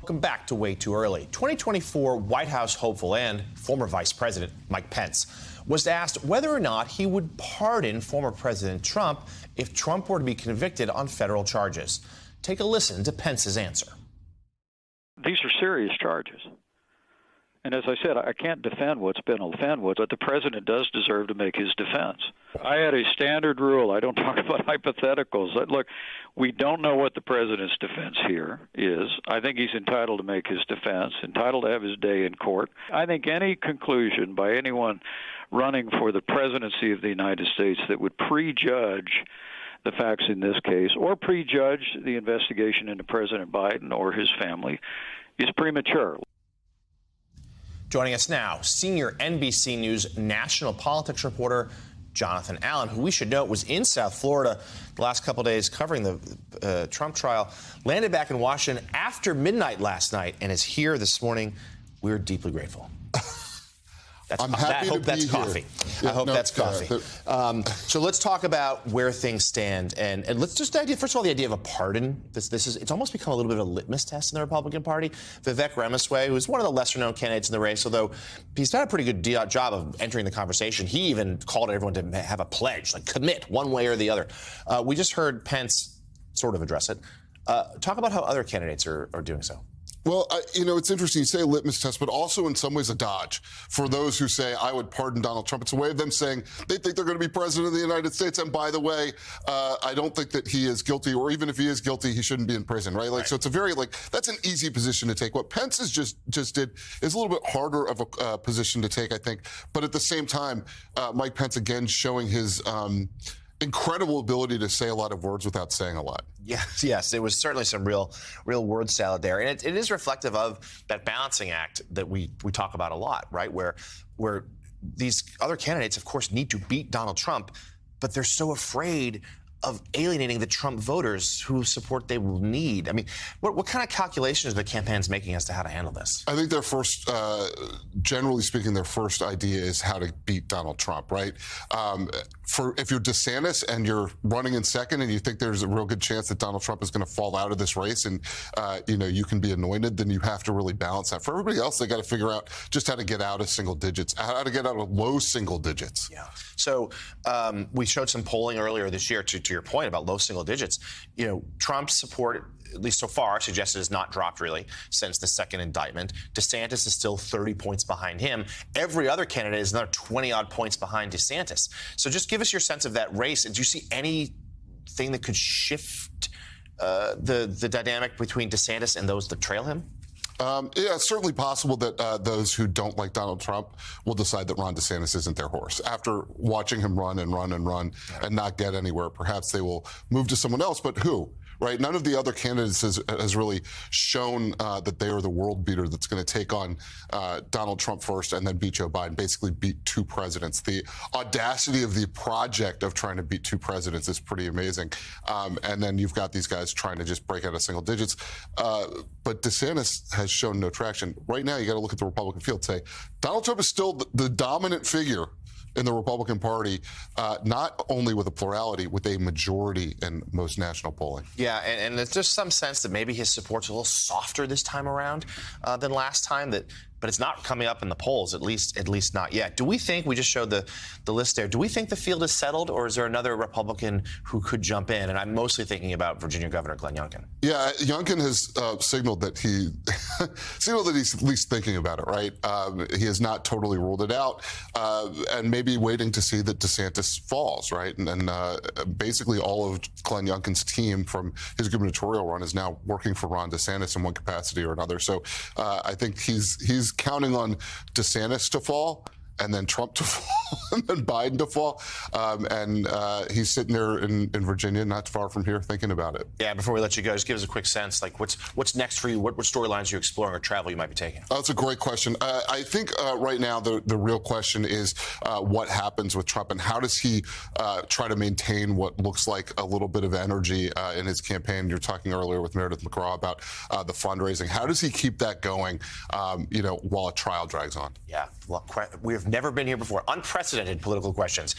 Welcome back to Way Too Early. 2024 White House hopeful and former Vice President Mike Pence was asked whether or not he would pardon former President Trump if Trump were to be convicted on federal charges. Take a listen to Pence's answer. These are serious charges. And as I said, I can't defend what's been offended, but the president does deserve to make his defense. I had a standard rule. I don't talk about hypotheticals. Look, we don't know what the president's defense here is. I think he's entitled to make his defense, entitled to have his day in court. I think any conclusion by anyone running for the presidency of the United States that would prejudge the facts in this case or prejudge the investigation into President Biden or his family is premature. Joining us now, senior NBC News national politics reporter Jonathan Allen, who we should note was in South Florida the last couple of days covering the Trump trial, landed back in Washington after midnight last night and is here this morning. We're deeply grateful. I'm happy to be coffee. Yeah, I hope that's coffee. So let's talk about where things stand, and let's just first of all the idea of a pardon. It's almost become a little bit of a litmus test in the Republican Party. Vivek Ramaswamy, who's one of the lesser-known candidates in the race, although he's done a pretty good job of entering the conversation. He even called everyone to have a pledge, like commit one way or the other. We just heard Pence sort of address it. Talk about how other candidates are doing so. Well, it's interesting you say a litmus test, but also in some ways a dodge for those who say, I would pardon Donald Trump. It's a way of them saying they think they're going to be president of the United States. And by the way, I don't think that he is guilty, or even if he is guilty, he shouldn't be in prison, right? So it's a very, that's an easy position to take. What Pence has just did is a little bit harder of a position to take, I think. But at the same time, Mike Pence, again, showing his incredible ability to say a lot of words without saying a lot. Yes, it was certainly some real word salad there, and it is reflective of that balancing act that we talk about a lot, right? Where these other candidates, of course, need to beat Donald Trump, but they're so afraid of alienating the Trump voters whose support they will need. I mean, what kind of calculations are the campaigns making as to how to handle this? I think their first, generally speaking, their first idea is how to beat Donald Trump, right? If you're DeSantis and you're running in second and you think there's a real good chance that Donald Trump is going to fall out of this race and, you can be anointed, then you have to really balance that. For everybody else, they got to figure out just how to get out of single digits, how to get out of low single digits. Yeah. So we showed some polling earlier this year to your point about low single digits. Trump's support, at least so far, suggested has not dropped really since the second indictment. DeSantis is still 30 points behind him. Every other candidate is another 20-odd points behind DeSantis. So just give us your sense of that race. Do you see anything that could shift the dynamic between DeSantis and those that trail him? Yeah, it's certainly possible that those who don't like Donald Trump will decide that Ron DeSantis isn't their horse. After watching him run and run and run and not get anywhere, perhaps they will move to someone else. But who? Right? None of the other candidates has really shown that they are the world beater that's going to take on Donald Trump first and then beat Joe Biden, basically beat two presidents. The audacity of the project of trying to beat two presidents is pretty amazing. And then you've got these guys trying to just break out of single digits. But DeSantis has shown no traction. Right now, you got to look at the Republican field and say, Donald Trump is still the dominant figure in the Republican Party, not only with a plurality, with a majority in most national polling. Yeah, and there's just some sense that maybe his support's a little softer this time around than last time. But it's not coming up in the polls, at least not yet. Do we think, we just showed the list there, do we think the field is settled, or is there another Republican who could jump in? And I'm mostly thinking about Virginia Governor Glenn Youngkin. Yeah, Youngkin has signaled that he's at least thinking about it, right? He has not totally ruled it out, and maybe waiting to see that DeSantis falls, right? And basically all of Glenn Youngkin's team from his gubernatorial run is now working for Ron DeSantis in one capacity or another. So I think he's counting on DeSantis to fall, and then Trump to fall, and then Biden to fall. And he's sitting there in Virginia, not far from here, thinking about it. Yeah, before we let you go, just give us a quick sense, like what's next for you? What storylines are you exploring or travel you might be taking? Oh, that's a great question. I think right now the real question is what happens with Trump, and how does he try to maintain what looks like a little bit of energy in his campaign? You're talking earlier with Meredith McGraw about the fundraising. How does he keep that going, while a trial drags on? Yeah, well, we have never been here before. Unprecedented political questions.